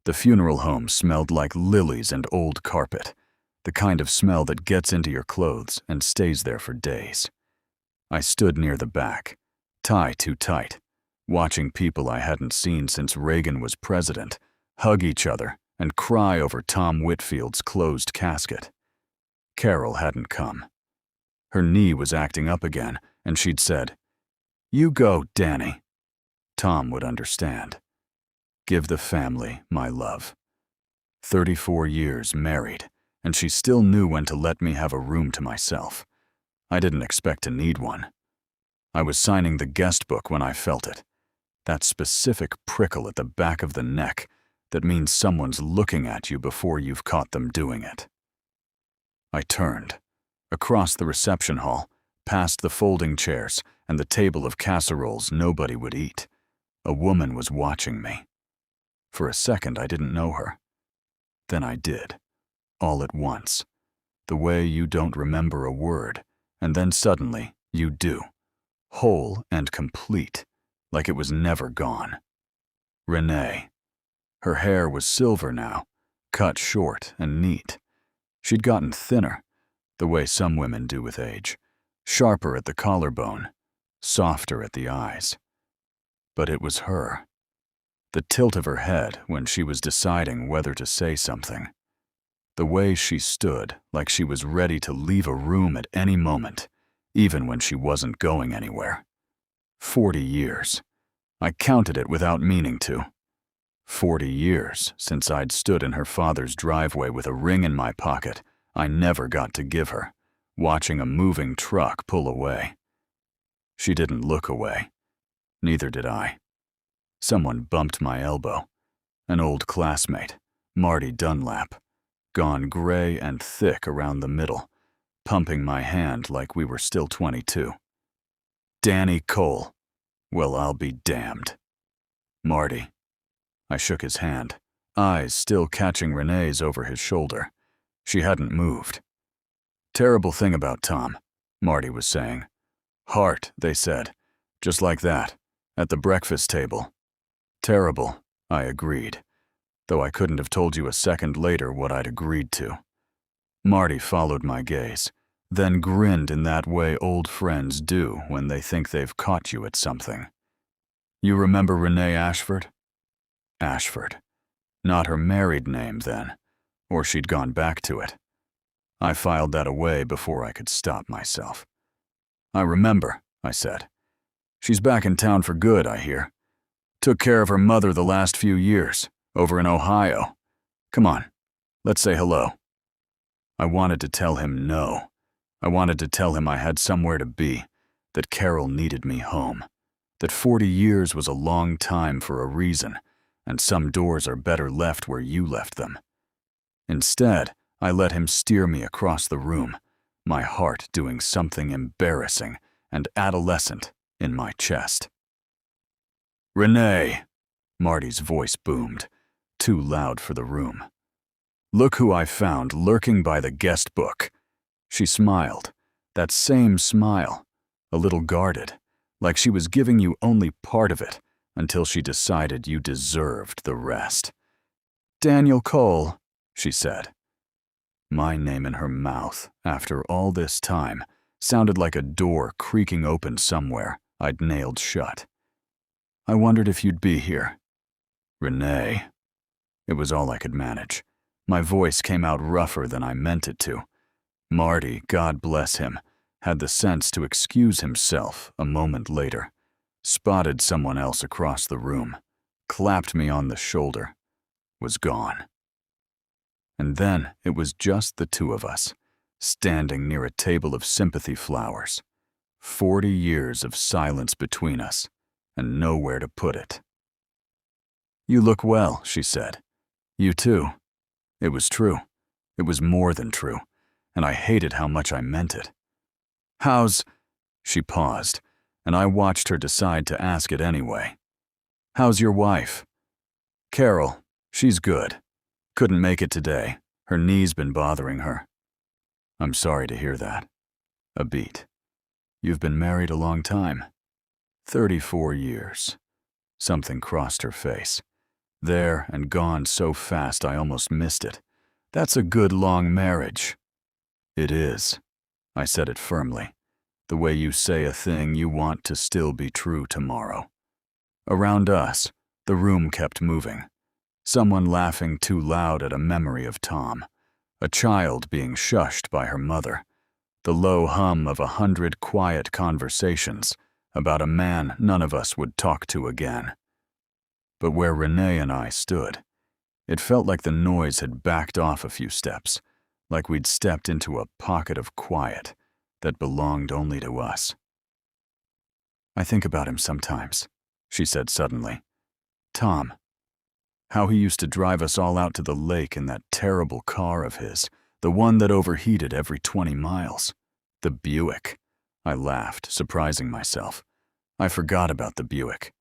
The funeral home smelled like lilies and old carpet, the kind of smell that gets into your clothes and stays there for days. I stood near the back, tie too tight, watching people I hadn't seen since Reagan was president hug each other and cry over Tom Whitfield's closed casket. Carol hadn't come. Her knee was acting up again, and she'd said, "You go, Danny." Tom would understand. Give the family my love. 34 years married, and she still knew when to let me have a room to myself. I didn't expect to need one. I was signing the guest book when I felt it. That specific prickle at the back of the neck that means someone's looking at you before you've caught them doing it. I turned, across the reception hall, past the folding chairs and the table of casseroles nobody would eat. A woman was watching me. For a second, I didn't know her. Then I did, all at once, the way you don't remember a word, and then suddenly you do, whole and complete, like it was never gone. Renee. Her hair was silver now, cut short and neat. She'd gotten thinner, the way some women do with age, sharper at the collarbone, softer at the eyes. But it was her. The tilt of her head when she was deciding whether to say something. The way she stood like she was ready to leave a room at any moment, even when she wasn't going anywhere. 40 years. I counted it without meaning to. 40 years since I'd stood in her father's driveway with a ring in my pocket I never got to give her, watching a moving truck pull away. She didn't look away. Neither did I. Someone bumped my elbow. An old classmate, Marty Dunlap, gone gray and thick around the middle, pumping my hand like we were still 22. Danny Cole. Well, I'll be damned. Marty. I shook his hand, eyes still catching Renee's over his shoulder. She hadn't moved. Terrible thing about Tom, Marty was saying. Heart, they said, just like that, at the breakfast table. Terrible, I agreed, though I couldn't have told you a second later what I'd agreed to. Marty followed my gaze, then grinned in that way old friends do when they think they've caught you at something. You remember Renee Ashford? Ashford. Not her married name then, or she'd gone back to it. I filed that away before I could stop myself. I remember, I said. She's back in town for good, I hear. Took care of her mother the last few years, over in Ohio. Come on, let's say hello. I wanted to tell him no. I wanted to tell him I had somewhere to be, that Carol needed me home, that 40 years was a long time for a reason, and some doors are better left where you left them. Instead, I let him steer me across the room, my heart doing something embarrassing and adolescent in my chest. Renee, Marty's voice boomed, too loud for the room. Look who I found lurking by the guest book. She smiled, that same smile, a little guarded, like she was giving you only part of it until she decided you deserved the rest. Daniel Cole, she said. My name in her mouth, after all this time, sounded like a door creaking open somewhere I'd nailed shut. I wondered if you'd be here. Renee. It was all I could manage. My voice came out rougher than I meant it to. Marty, God bless him, had the sense to excuse himself a moment later, spotted someone else across the room, clapped me on the shoulder, was gone. And then it was just the two of us, standing near a table of sympathy flowers. 40 years of silence between us, and nowhere to put it. You look well, she said. You too. It was true. It was more than true, and I hated how much I meant it. How's... She paused, and I watched her decide to ask it anyway. How's your wife? Carol, she's good. Couldn't make it today. Her knee's been bothering her. I'm sorry to hear that. A beat. You've been married a long time. 34 years. Something crossed her face. There and gone so fast I almost missed it. That's a good long marriage. It is. I said it firmly, the way you say a thing you want to still be true tomorrow. Around us, the room kept moving. Someone laughing too loud at a memory of Tom. A child being shushed by her mother. The low hum of 100 quiet conversations about a man none of us would talk to again. But where Renee and I stood, it felt like the noise had backed off a few steps, like we'd stepped into a pocket of quiet that belonged only to us. I think about him sometimes, she said suddenly. Tom. How he used to drive us all out to the lake in that terrible car of his, the one that overheated every 20 miles. The Buick. I laughed, surprising myself. I forgot about the Buick.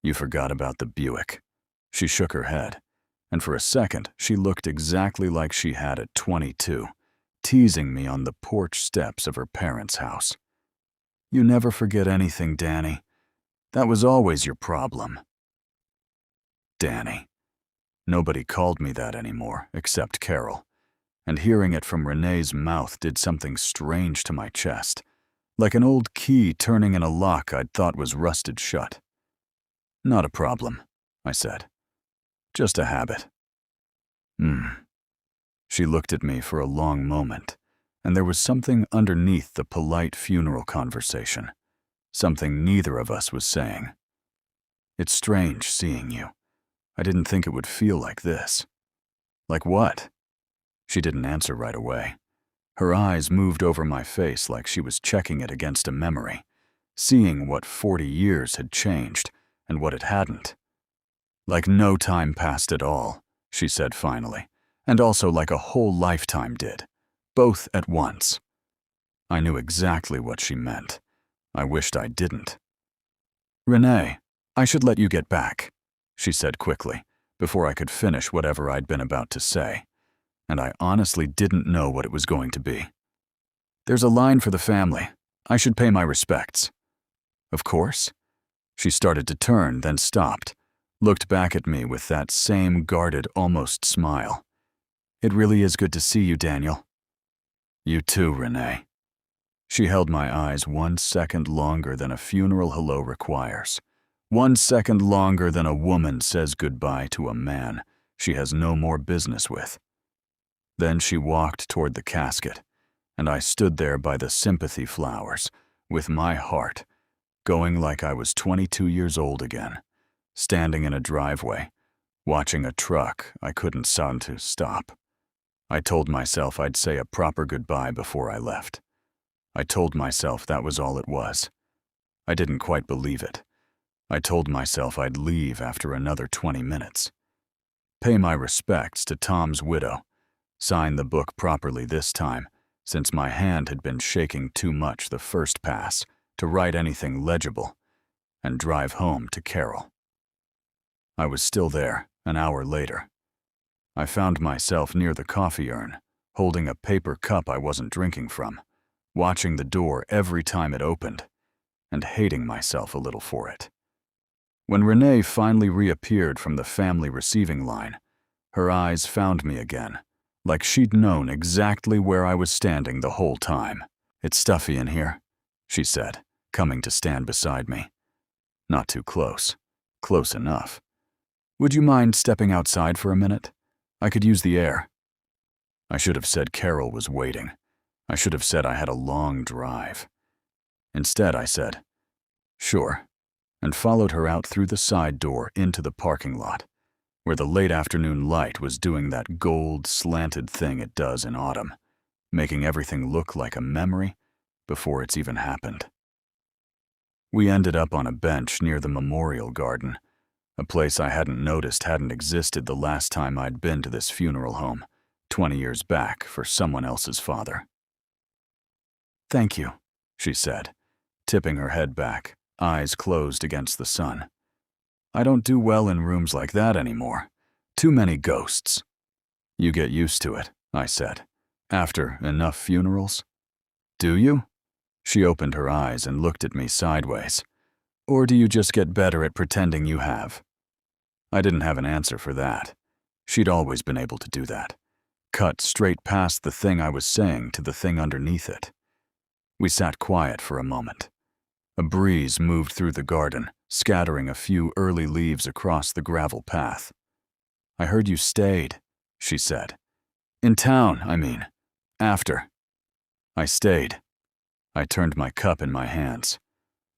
You forgot about the Buick. She shook her head, and for a second she looked exactly like she had at 22, teasing me on the porch steps of her parents' house. You never forget anything, Danny. That was always your problem. Danny. Nobody called me that anymore, except Carol, and hearing it from Renee's mouth did something strange to my chest, like an old key turning in a lock I'd thought was rusted shut. Not a problem, I said. Just a habit. She looked at me for a long moment, and there was something underneath the polite funeral conversation, something neither of us was saying. It's strange seeing you. I didn't think it would feel like this. Like what? She didn't answer right away. Her eyes moved over my face like she was checking it against a memory, seeing what 40 years had changed and what it hadn't. Like no time passed at all, she said finally, and also like a whole lifetime did, both at once. I knew exactly what she meant. I wished I didn't. Renee, I should let you get back, she said quickly, before I could finish whatever I'd been about to say, and I honestly didn't know what it was going to be. There's a line for the family. I should pay my respects. Of course. She started to turn, then stopped, looked back at me with that same guarded, almost smile. It really is good to see you, Daniel. You too, Renee. She held my eyes 1 second longer than a funeral hello requires. 1 second longer than a woman says goodbye to a man she has no more business with. Then she walked toward the casket, and I stood there by the sympathy flowers, with my heart going like I was 22 years old again, standing in a driveway, watching a truck I couldn't sound to stop. I told myself I'd say a proper goodbye before I left. I told myself that was all it was. I didn't quite believe it. I told myself I'd leave after another 20 minutes. Pay my respects to Tom's widow. Sign the book properly this time, since my hand had been shaking too much the first pass to write anything legible, and drive home to Carol. I was still there an hour later. I found myself near the coffee urn, holding a paper cup I wasn't drinking from, watching the door every time it opened, and hating myself a little for it. When Renee finally reappeared from the family receiving line, her eyes found me again, like she'd known exactly where I was standing the whole time. It's stuffy in here, she said, coming to stand beside me. Not too close. Close enough. Would you mind stepping outside for a minute? I could use the air. I should have said Carol was waiting. I should have said I had a long drive. Instead, I said, sure, and followed her out through the side door into the parking lot, where the late afternoon light was doing that gold, slanted thing it does in autumn, making everything look like a memory before it's even happened. We ended up on a bench near the memorial garden, a place I hadn't noticed hadn't existed the last time I'd been to this funeral home, 20 years back, for someone else's father. Thank you, she said, tipping her head back, eyes closed against the sun. I don't do well in rooms like that anymore. Too many ghosts. You get used to it, I said, after enough funerals. Do you? She opened her eyes and looked at me sideways. Or do you just get better at pretending you have? I didn't have an answer for that. She'd always been able to do that. Cut straight past the thing I was saying to the thing underneath it. We sat quiet for a moment. A breeze moved through the garden, scattering a few early leaves across the gravel path. "I heard you stayed," she said. "In town, I mean. After." I stayed. I turned my cup in my hands.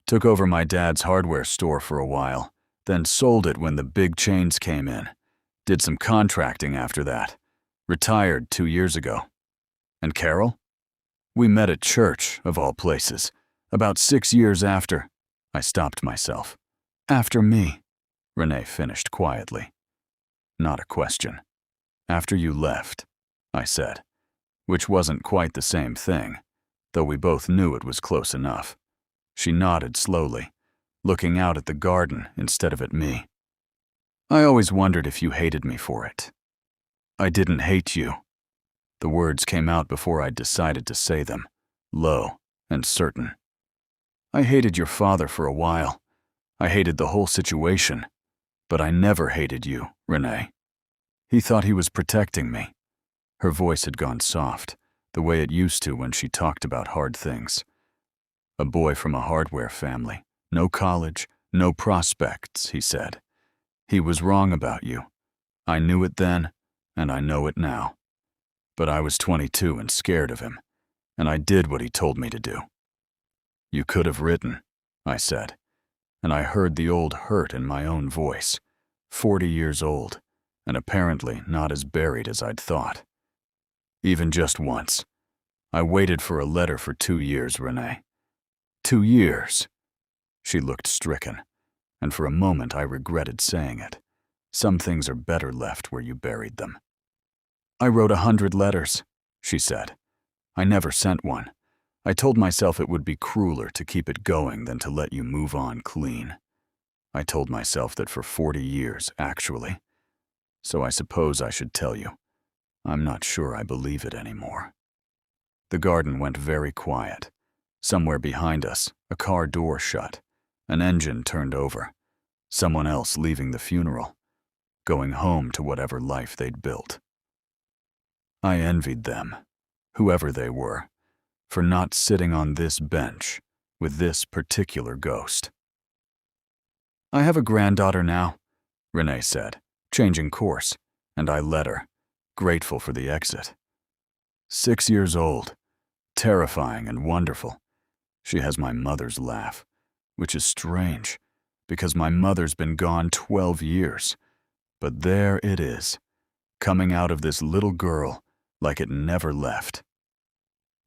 Took over my dad's hardware store for a while, then sold it when the big chains came in. Did some contracting after that. Retired 2 years ago. And Carol? We met at church, of all places, about 6 years after. I stopped myself. "After me," Renee finished quietly. Not a question. "After you left," I said, which wasn't quite the same thing, though we both knew it was close enough. She nodded slowly, looking out at the garden instead of at me. "I always wondered if you hated me for it." "I didn't hate you." The words came out before I'd decided to say them, low and certain. "I hated your father for a while. I hated the whole situation. But I never hated you, Renee. He thought he was protecting me." Her voice had gone soft, the way it used to when she talked about hard things. "A boy from a hardware family. No college, no prospects," he said. "He was wrong about you. I knew it then, and I know it now. But I was 22 and scared of him, and I did what he told me to do." "You could have written," I said, and I heard the old hurt in my own voice. 40 years old, and apparently not as buried as I'd thought. "Even just once. I waited for a letter for 2 years, Renee. 2 years." She looked stricken, and for a moment I regretted saying it. Some things are better left where you buried them. "I wrote 100 letters," she said. "I never sent one. I told myself it would be crueler to keep it going than to let you move on clean. I told myself that for 40 years, actually. So I suppose I should tell you. I'm not sure I believe it anymore." The garden went very quiet. Somewhere behind us, a car door shut. An engine turned over. Someone else leaving the funeral, going home to whatever life they'd built. I envied them, whoever they were, for not sitting on this bench with this particular ghost. "I have a granddaughter now," Renee said, changing course, and I let her, grateful for the exit. 6 years old, terrifying and wonderful. She has my mother's laugh, which is strange, because my mother's been gone 12 years. But there it is, coming out of this little girl like it never left.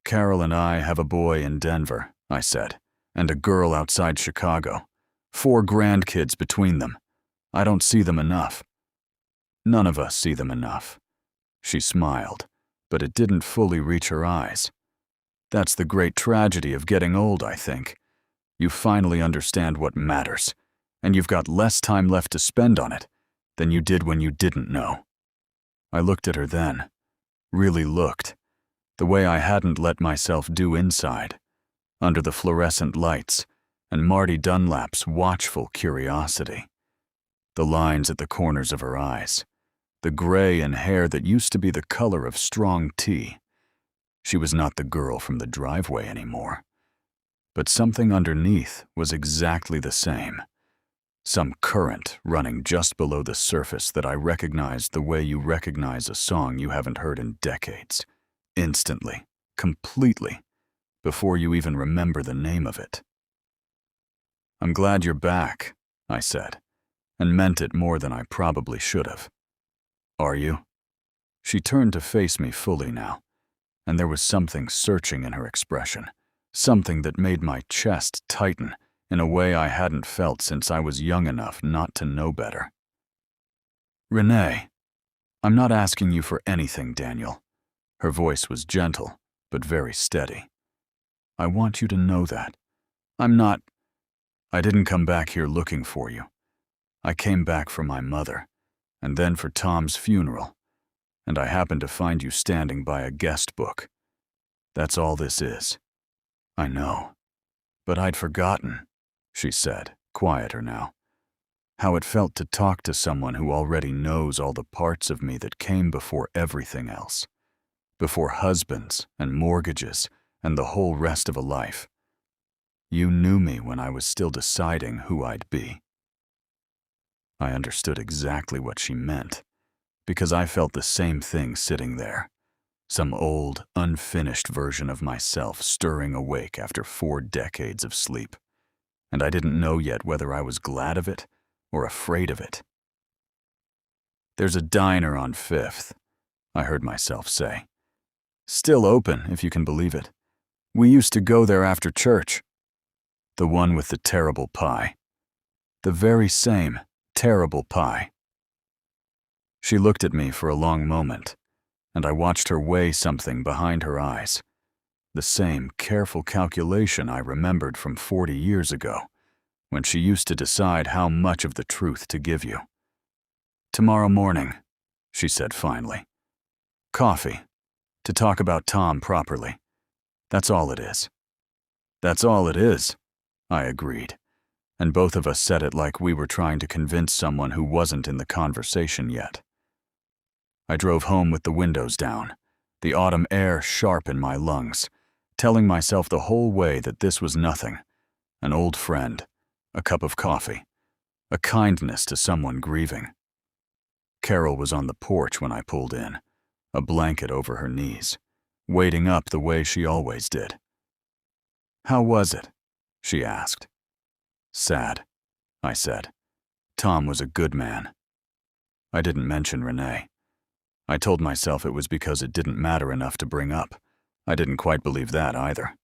"Carol and I have a boy in Denver," I said, "and a girl outside Chicago. 4 grandkids between them. I don't see them enough." "None of us see them enough." She smiled, but it didn't fully reach her eyes. "That's the great tragedy of getting old, I think. You finally understand what matters, and you've got less time left to spend on it than you did when you didn't know." I looked at her then, really looked, the way I hadn't let myself do inside, under the fluorescent lights and Marty Dunlap's watchful curiosity. The lines at the corners of her eyes, the gray in hair that used to be the color of strong tea. She was not the girl from the driveway anymore. But something underneath was exactly the same. Some current running just below the surface that I recognized the way you recognize a song you haven't heard in decades. Instantly, completely, before you even remember the name of it. "I'm glad you're back," I said, and meant it more than I probably should have. "Are you?" She turned to face me fully now, and there was something searching in her expression, something that made my chest tighten in a way I hadn't felt since I was young enough not to know better. "Renee, I'm not asking you for anything, Daniel." Her voice was gentle, but very steady. "I want you to know that. I didn't come back here looking for you. I came back for my mother, and then for Tom's funeral, and I happened to find you standing by a guest book. That's all this is." "I know, but I'd forgotten," she said, quieter now. How it felt to talk to someone who already knows all the parts of me that came before everything else. Before husbands and mortgages and the whole rest of a life. You knew me when I was still deciding who I'd be. I understood exactly what she meant, because I felt the same thing sitting there. Some old, unfinished version of myself stirring awake after 4 decades of sleep. And I didn't know yet whether I was glad of it or afraid of it. "There's a diner on 5th, I heard myself say. "Still open, if you can believe it. We used to go there after church." The one with the terrible pie. The very same terrible pie. She looked at me for a long moment, and I watched her weigh something behind her eyes. The same careful calculation I remembered from 40 years ago, when she used to decide how much of the truth to give you. "Tomorrow morning," she said finally. "Coffee, to talk about Tom properly. That's all it is." "That's all it is," I agreed, and both of us said it like we were trying to convince someone who wasn't in the conversation yet. I drove home with the windows down, the autumn air sharp in my lungs, telling myself the whole way that this was nothing. An old friend, a cup of coffee, a kindness to someone grieving. Carol was on the porch when I pulled in, a blanket over her knees, waiting up the way she always did. "How was it?" she asked. "Sad," I said. "Tom was a good man." I didn't mention Renee. I told myself it was because it didn't matter enough to bring up. I didn't quite believe that either.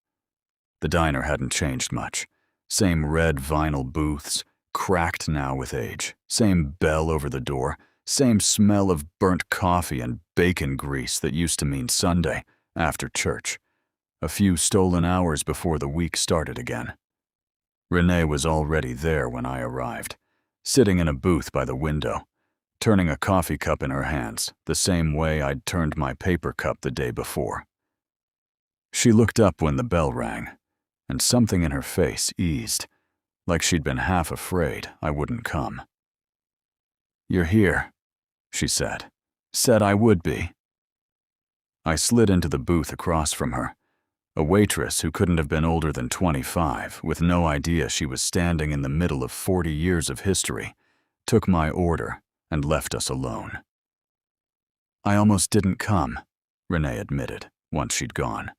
The diner hadn't changed much. Same red vinyl booths, cracked now with age. Same bell over the door. Same smell of burnt coffee and bacon grease that used to mean Sunday, after church. A few stolen hours before the week started again. Renee was already there when I arrived, sitting in a booth by the window, turning a coffee cup in her hands, the same way I'd turned my paper cup the day before. She looked up when the bell rang, and something in her face eased, like she'd been half afraid I wouldn't come. "You're here," she said. "Said I would be." I slid into the booth across from her. A waitress who couldn't have been older than 25, with no idea she was standing in the middle of 40 years of history, took my order and left us alone. "I almost didn't come," Renee admitted, once she'd gone.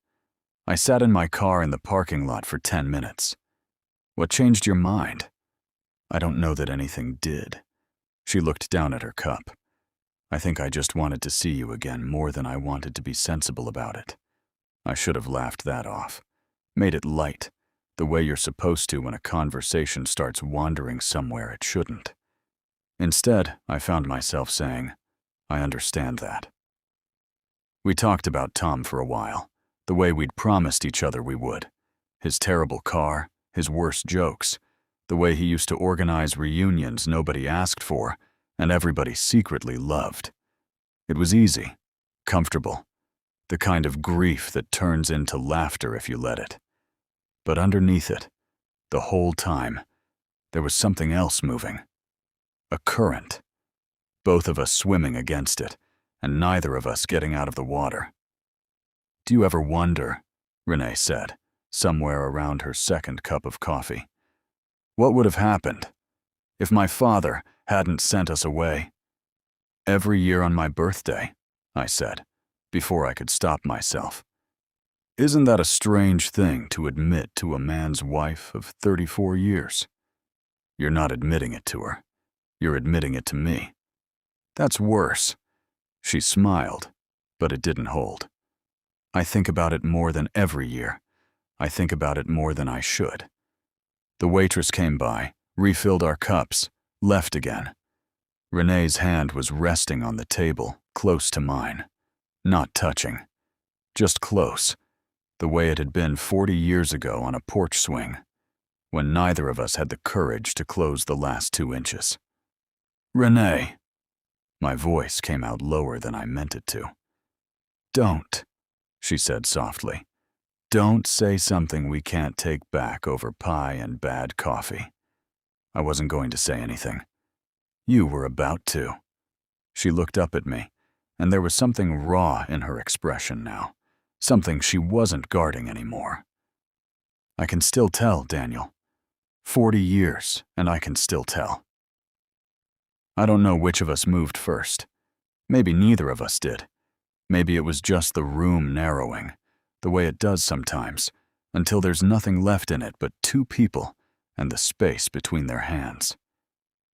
"I sat in my car in the parking lot for 10 minutes. What changed your mind?" "I don't know that anything did." She looked down at her cup. "I think I just wanted to see you again more than I wanted to be sensible about it. I should have laughed that off. Made it light, the way you're supposed to when a conversation starts wandering somewhere it shouldn't. Instead, I found myself saying, I understand that." We talked about Tom for a while, the way we'd promised each other we would. His terrible car, his worst jokes, the way he used to organize reunions nobody asked for and everybody secretly loved. It was easy, comfortable, the kind of grief that turns into laughter if you let it. But underneath it, the whole time, there was something else moving. A current. Both of us swimming against it, and neither of us getting out of the water. "Do you ever wonder," Renee said, somewhere around her second cup of coffee, "what would have happened if my father hadn't sent us away?" "Every year on my birthday," I said, before I could stop myself. "Isn't that a strange thing to admit to a man's wife of 34 years? You're not admitting it to her. You're admitting it to me. That's worse." She smiled, but it didn't hold. "I think about it more than every year. I think about it more than I should." The waitress came by, refilled our cups, left again. Renee's hand was resting on the table, close to mine. Not touching. Just close, the way it had been 40 years ago on a porch swing, when neither of us had the courage to close the last 2 inches. "Renee." My voice came out lower than I meant it to. "Don't," she said softly. "Don't say something we can't take back over pie and bad coffee." I wasn't going to say anything. You were about to. She looked up at me, and there was something raw in her expression now, something she wasn't guarding anymore. I can still tell, Daniel. 40 years, and I can still tell. I don't know which of us moved first. Maybe neither of us did. Maybe it was just the room narrowing, the way it does sometimes, until there's nothing left in it but two people and the space between their hands.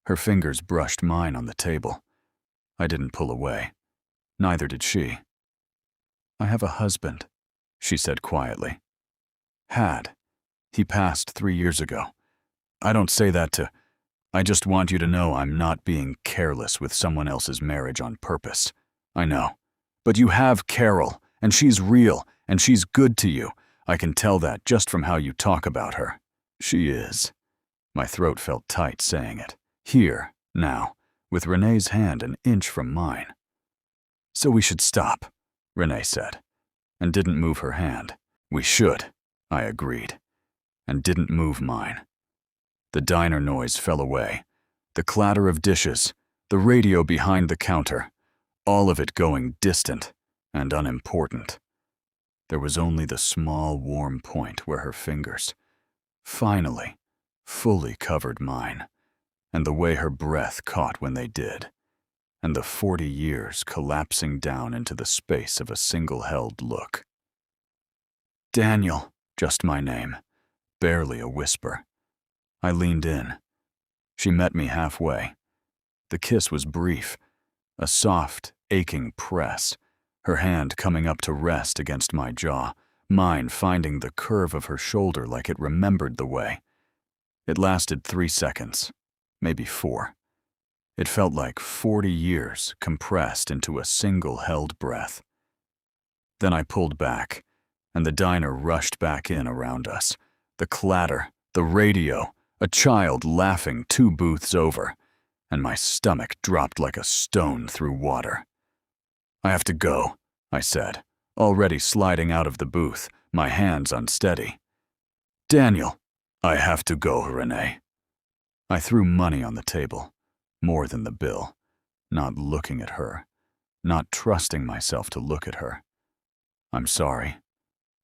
Her fingers brushed mine on the table. I didn't pull away. Neither did she. I have a husband, she said quietly. Had. He passed 3 years ago. I don't say that to... I just want you to know I'm not being careless with someone else's marriage on purpose. I know. But you have Carol, and she's real, and she's good to you. I can tell that just from how you talk about her. She is. My throat felt tight saying it. Here, now, with Renee's hand an inch from mine. So we should stop, Renee said, and didn't move her hand. We should, I agreed, and didn't move mine. The diner noise fell away. The clatter of dishes, the radio behind the counter, all of it going distant and unimportant. There was only the small, warm point where her fingers, finally, fully covered mine, and the way her breath caught when they did, and the 40 years collapsing down into the space of a single-held look. Daniel, just my name, barely a whisper. I leaned in. She met me halfway. The kiss was brief, a soft, aching press, her hand coming up to rest against my jaw, mine finding the curve of her shoulder like it remembered the way. It lasted 3 seconds, maybe 4. It felt like 40 years compressed into a single held breath. Then I pulled back, and the diner rushed back in around us. The clatter, the radio, a child laughing 2 booths over, and my stomach dropped like a stone through water. I have to go, I said, already sliding out of the booth, my hands unsteady. Daniel, I have to go, Renee. I threw money on the table, more than the bill, not looking at her, not trusting myself to look at her. I'm sorry.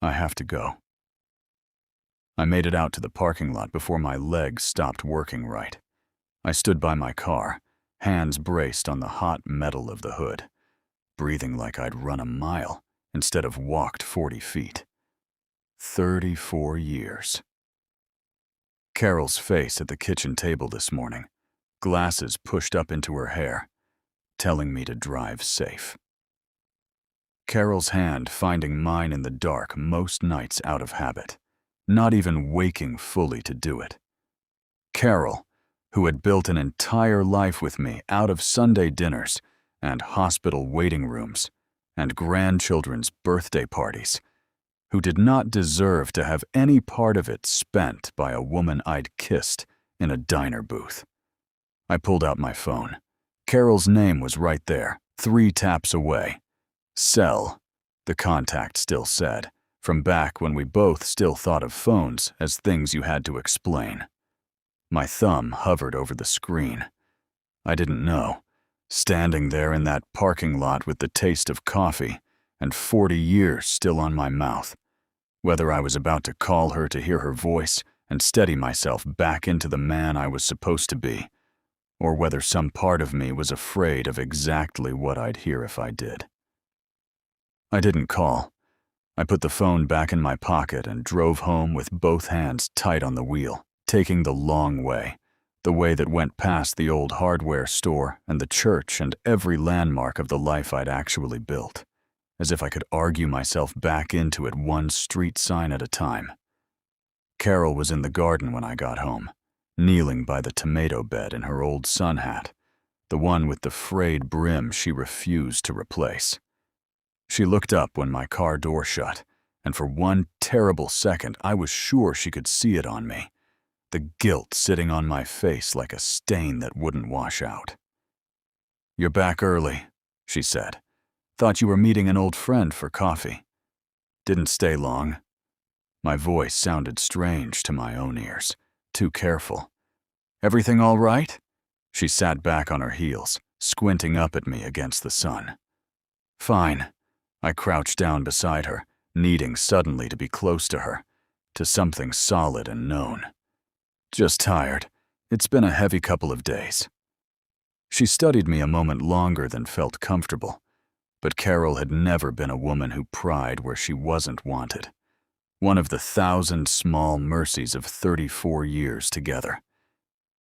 I have to go. I made it out to the parking lot before my legs stopped working right. I stood by my car, hands braced on the hot metal of the hood, breathing like I'd run a mile instead of walked 40 feet. 34 years. Carol's face at the kitchen table this morning, glasses pushed up into her hair, telling me to drive safe. Carol's hand finding mine in the dark most nights out of habit, not even waking fully to do it. Carol, who had built an entire life with me out of Sunday dinners and hospital waiting rooms and grandchildren's birthday parties, who did not deserve to have any part of it spent by a woman I'd kissed in a diner booth. I pulled out my phone. Carol's name was right there, 3 taps away. Cell, the contact still said, from back when we both still thought of phones as things you had to explain. My thumb hovered over the screen. I didn't know, standing there in that parking lot with the taste of coffee and 40 years still on my mouth, whether I was about to call her to hear her voice and steady myself back into the man I was supposed to be, or whether some part of me was afraid of exactly what I'd hear if I did. I didn't call. I put the phone back in my pocket and drove home with both hands tight on the wheel, taking the long way, the way that went past the old hardware store and the church and every landmark of the life I'd actually built, as if I could argue myself back into it one street sign at a time. Carol was in the garden when I got home, kneeling by the tomato bed in her old sun hat, the one with the frayed brim she refused to replace. She looked up when my car door shut, and for one terrible second I was sure she could see it on me, the guilt sitting on my face like a stain that wouldn't wash out. "You're back early," she said. "Thought you were meeting an old friend for coffee." Didn't stay long. My voice sounded strange to my own ears, too careful. "Everything all right?" She sat back on her heels, squinting up at me against the sun. Fine. I crouched down beside her, needing suddenly to be close to her, to something solid and known. Just tired. It's been a heavy couple of days. She studied me a moment longer than felt comfortable, but Carol had never been a woman who pried where she wasn't wanted. One of the 1,000 small mercies of 34 years together.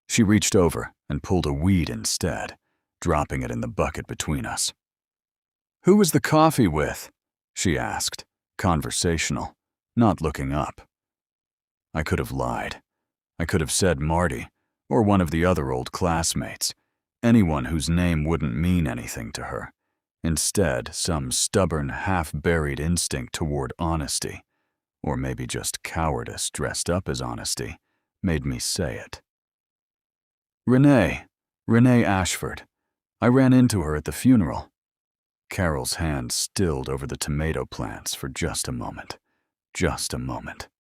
She reached over and pulled a weed instead, dropping it in the bucket between us. "Who was the coffee with?" she asked, conversational, not looking up. I could have lied. I could have said Marty, or one of the other old classmates, anyone whose name wouldn't mean anything to her. Instead, some stubborn, half-buried instinct toward honesty, or maybe just cowardice dressed up as honesty, made me say it. Renee Ashford. I ran into her at the funeral." Carol's hand stilled over the tomato plants for just a moment. Just a moment.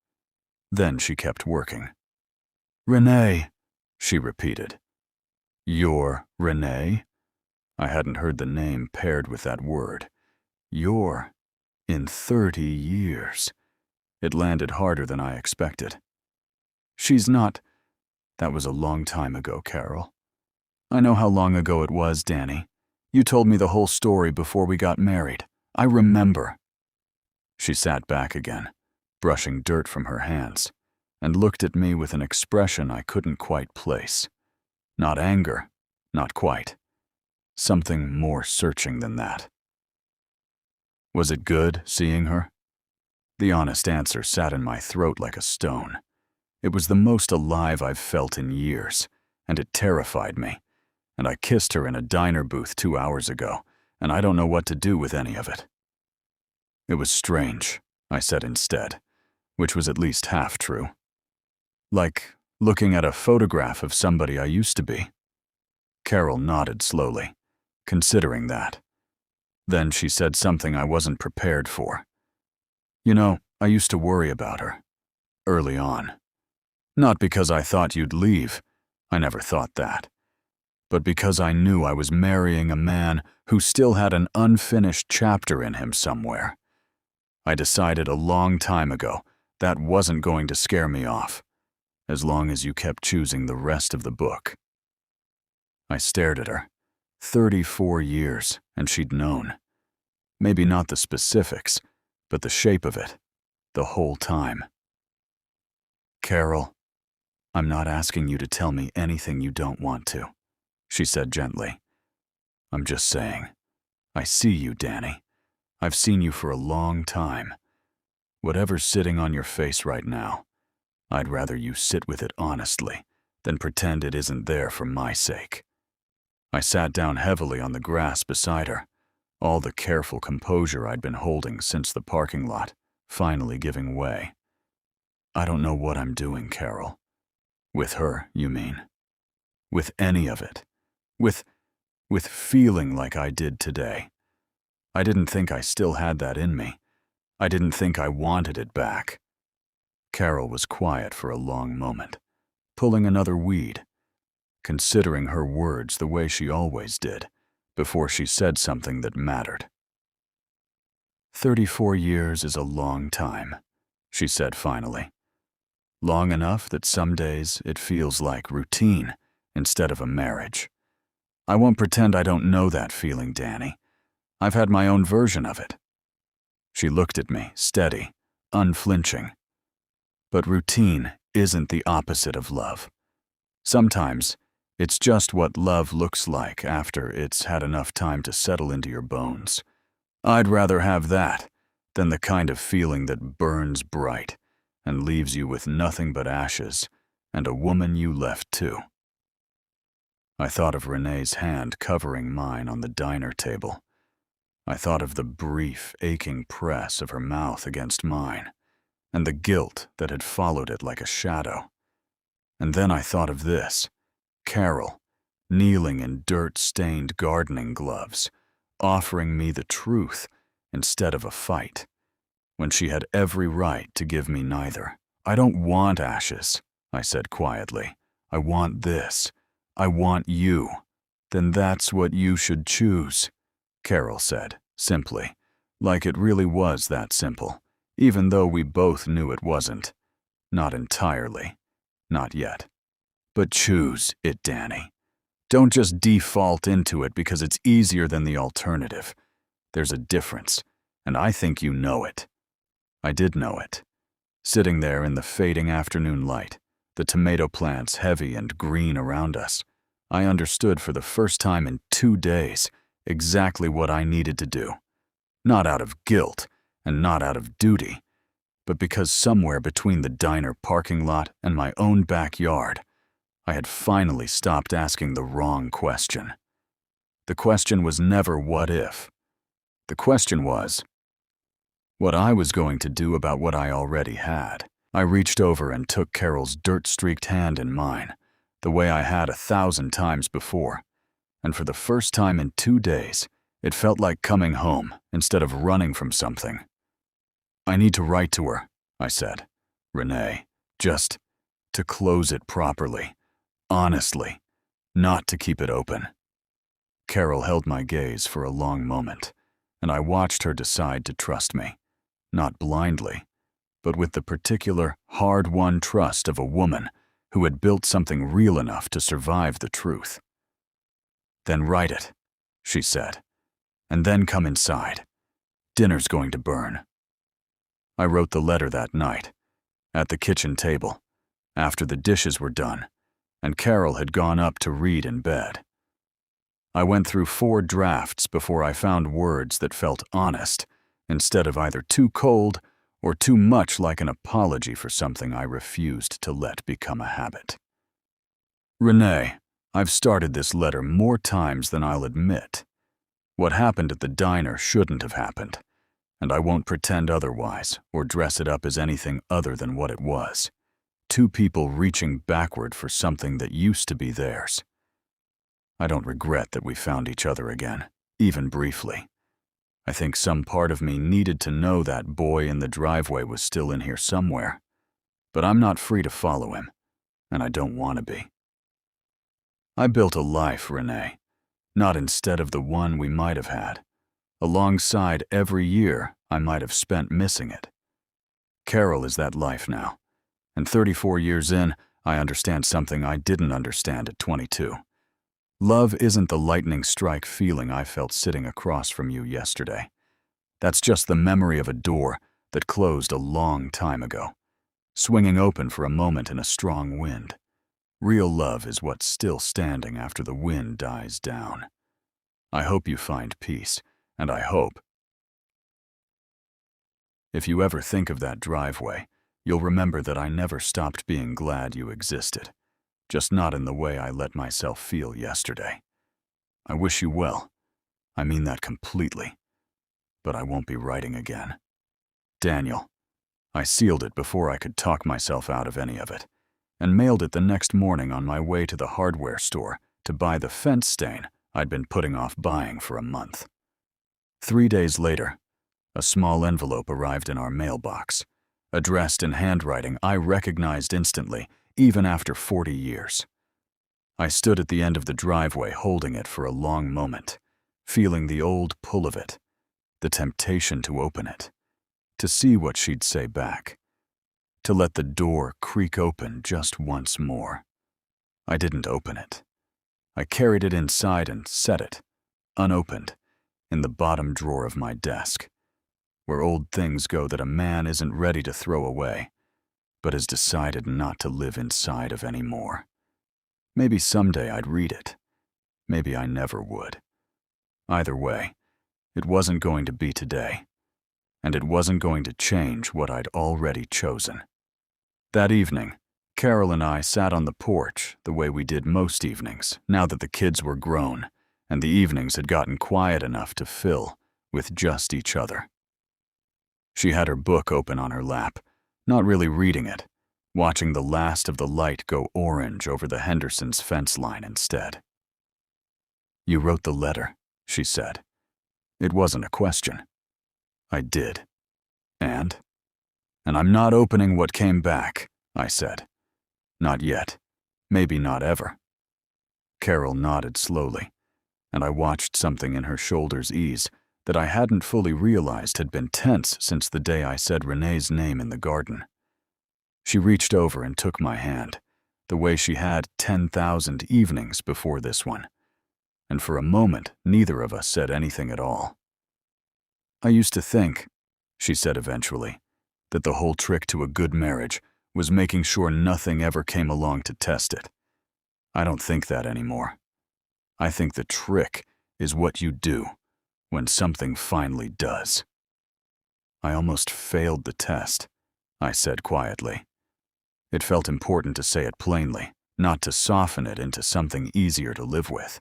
Then she kept working. "Renee," she repeated. "You're Renee?" I hadn't heard the name paired with that word. "You're in 30 years. It landed harder than I expected. "She's not. That was a long time ago, Carol. I know how long ago it was, Danny. You told me the whole story before we got married. I remember." She sat back again, brushing dirt from her hands, and looked at me with an expression I couldn't quite place. Not anger, not quite. Something more searching than that. Was it good seeing her? The honest answer sat in my throat like a stone. It was the most alive I've felt in years, and it terrified me. And I kissed her in a diner booth 2 hours ago, and I don't know what to do with any of it. It was strange, I said instead, which was at least half true. Like looking at a photograph of somebody I used to be. Carol nodded slowly, considering that. Then she said something I wasn't prepared for. "You know, I used to worry about her. Early on. Not because I thought you'd leave. I never thought that. But because I knew I was marrying a man who still had an unfinished chapter in him somewhere. I decided a long time ago that wasn't going to scare me off, as long as you kept choosing the rest of the book." I stared at her. 34 years, and she'd known. Maybe not the specifics, but the shape of it, the whole time. "Carol, I'm not asking you to tell me anything you don't want to," she said gently. "I'm just saying, I see you, Danny. I've seen you for a long time. Whatever's sitting on your face right now, I'd rather you sit with it honestly than pretend it isn't there for my sake." I sat down heavily on the grass beside her, all the careful composure I'd been holding since the parking lot, finally giving way. "I don't know what I'm doing, Carol." "With her, you mean?" "With any of it. With feeling like I did today. I didn't think I still had that in me. I didn't think I wanted it back." Carol was quiet for a long moment, pulling another weed, considering her words the way she always did, before she said something that mattered. 34 years is a long time," she said finally. "Long enough that some days it feels like routine instead of a marriage. I won't pretend I don't know that feeling, Danny. I've had my own version of it." She looked at me, steady, unflinching. "But routine isn't the opposite of love. Sometimes it's just what love looks like after it's had enough time to settle into your bones. I'd rather have that than the kind of feeling that burns bright and leaves you with nothing but ashes and a woman you left too." I thought of Renee's hand covering mine on the diner table. I thought of the brief, aching press of her mouth against mine, and the guilt that had followed it like a shadow. And then I thought of this, Carol, kneeling in dirt-stained gardening gloves, offering me the truth instead of a fight, when she had every right to give me neither. "I don't want ashes," I said quietly. "I want this. I want you. Then that's what you should choose, Carol said, simply, like it really was that simple, even though we both knew it wasn't. Not entirely. Not yet. But choose it, Danny. Don't just default into it because it's easier than the alternative. There's a difference, and I think you know it. I did know it. Sitting there in the fading afternoon light, the tomato plants heavy and green around us, I understood for the first time in 2 days exactly what I needed to do. Not out of guilt and not out of duty, but because somewhere between the diner parking lot and my own backyard, I had finally stopped asking the wrong question. The question was never what if. The question was what I was going to do about what I already had. I reached over and took Carol's dirt-streaked hand in mine, the way I had 1,000 times before, and for the first time in 2 days, it felt like coming home instead of running from something. I need to write to her, I said. Renee, just to close it properly, honestly, not to keep it open. Carol held my gaze for a long moment, and I watched her decide to trust me, not blindly, but with the particular, hard-won trust of a woman who had built something real enough to survive the truth. Then write it, she said, and then come inside. Dinner's going to burn. I wrote the letter that night, at the kitchen table, after the dishes were done, and Carol had gone up to read in bed. I went through 4 drafts before I found words that felt honest, instead of either too cold or too much like an apology for something I refused to let become a habit. Renee, I've started this letter more times than I'll admit. What happened at the diner shouldn't have happened, and I won't pretend otherwise or dress it up as anything other than what it was. 2 people reaching backward for something that used to be theirs. I don't regret that we found each other again, even briefly. I think some part of me needed to know that boy in the driveway was still in here somewhere, but I'm not free to follow him, and I don't want to be. I built a life, Renee, not instead of the one we might have had, alongside every year I might have spent missing it. Carol is that life now, and 34 years in, I understand something I didn't understand at 22. Love isn't the lightning strike feeling I felt sitting across from you yesterday. That's just the memory of a door that closed a long time ago, swinging open for a moment in a strong wind. Real love is what's still standing after the wind dies down. I hope you find peace, and I hope, if you ever think of that driveway, you'll remember that I never stopped being glad you existed. Just not in the way I let myself feel yesterday. I wish you well. I mean that completely. But I won't be writing again. Daniel. I sealed it before I could talk myself out of any of it, and mailed it the next morning on my way to the hardware store to buy the fence stain I'd been putting off buying for a month. 3 days later, a small envelope arrived in our mailbox, addressed in handwriting I recognized instantly, even after 40 years. I stood at the end of the driveway holding it for a long moment, feeling the old pull of it, the temptation to open it, to see what she'd say back, to let the door creak open just once more. I didn't open it. I carried it inside and set it, unopened, in the bottom drawer of my desk, where old things go that a man isn't ready to throw away, but has decided not to live inside of anymore. Maybe someday I'd read it. Maybe I never would. Either way, it wasn't going to be today, and it wasn't going to change what I'd already chosen. That evening, Carol and I sat on the porch the way we did most evenings, now that the kids were grown, and the evenings had gotten quiet enough to fill with just each other. She had her book open on her lap, not really reading it, watching the last of the light go orange over the Hendersons' fence line instead. You wrote the letter, she said. It wasn't a question. I did. And I'm not opening what came back, I said. Not yet. Maybe not ever. Carol nodded slowly, and I watched something in her shoulders ease that I hadn't fully realized had been tense since the day I said Renee's name in the garden. She reached over and took my hand, the way she had 10,000 evenings before this one, and for a moment neither of us said anything at all. "I used to think," she said eventually, "that the whole trick to a good marriage was making sure nothing ever came along to test it. I don't think that anymore. I think the trick is what you do when something finally does." "I almost failed the test," I said quietly. It felt important to say it plainly, not to soften it into something easier to live with.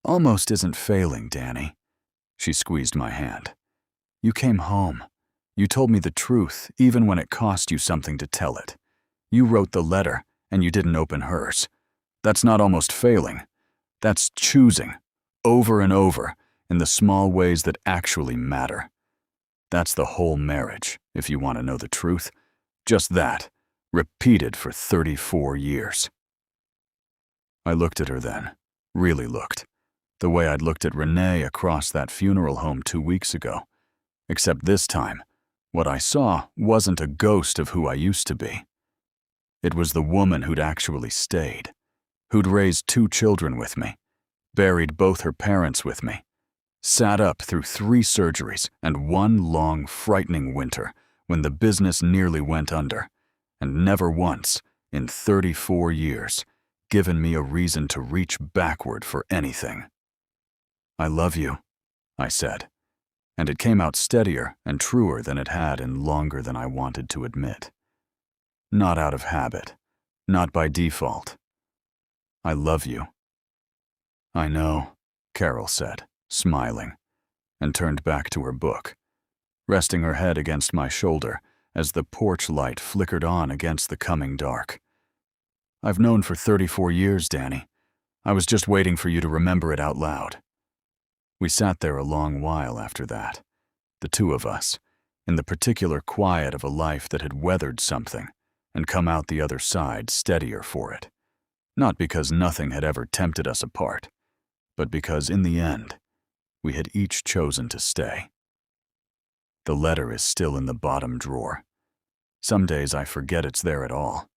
"Almost isn't failing, Danny." She squeezed my hand. "You came home. You told me the truth, even when it cost you something to tell it. You wrote the letter, and you didn't open hers. That's not almost failing. That's choosing, over and over, in the small ways that actually matter. That's the whole marriage, if you want to know the truth. Just that, repeated for 34 years. I looked at her then, really looked, the way I'd looked at Renee across that funeral home 2 weeks ago. Except this time, what I saw wasn't a ghost of who I used to be. It was the woman who'd actually stayed, who'd raised 2 children with me, buried both her parents with me, sat up through 3 surgeries and 1 long, frightening winter when the business nearly went under, and never once, in 34 years, given me a reason to reach backward for anything. "I love you," I said, and it came out steadier and truer than it had in longer than I wanted to admit. Not out of habit, not by default. "I love you." "I know," Carol said, smiling, and turned back to her book, resting her head against my shoulder as the porch light flickered on against the coming dark. "I've known for 34 years, Danny. I was just waiting for you to remember it out loud." We sat there a long while after that, the 2 of us, in the particular quiet of a life that had weathered something and come out the other side steadier for it. Not because nothing had ever tempted us apart, but because in the end, we had each chosen to stay. The letter is still in the bottom drawer. Some days I forget it's there at all.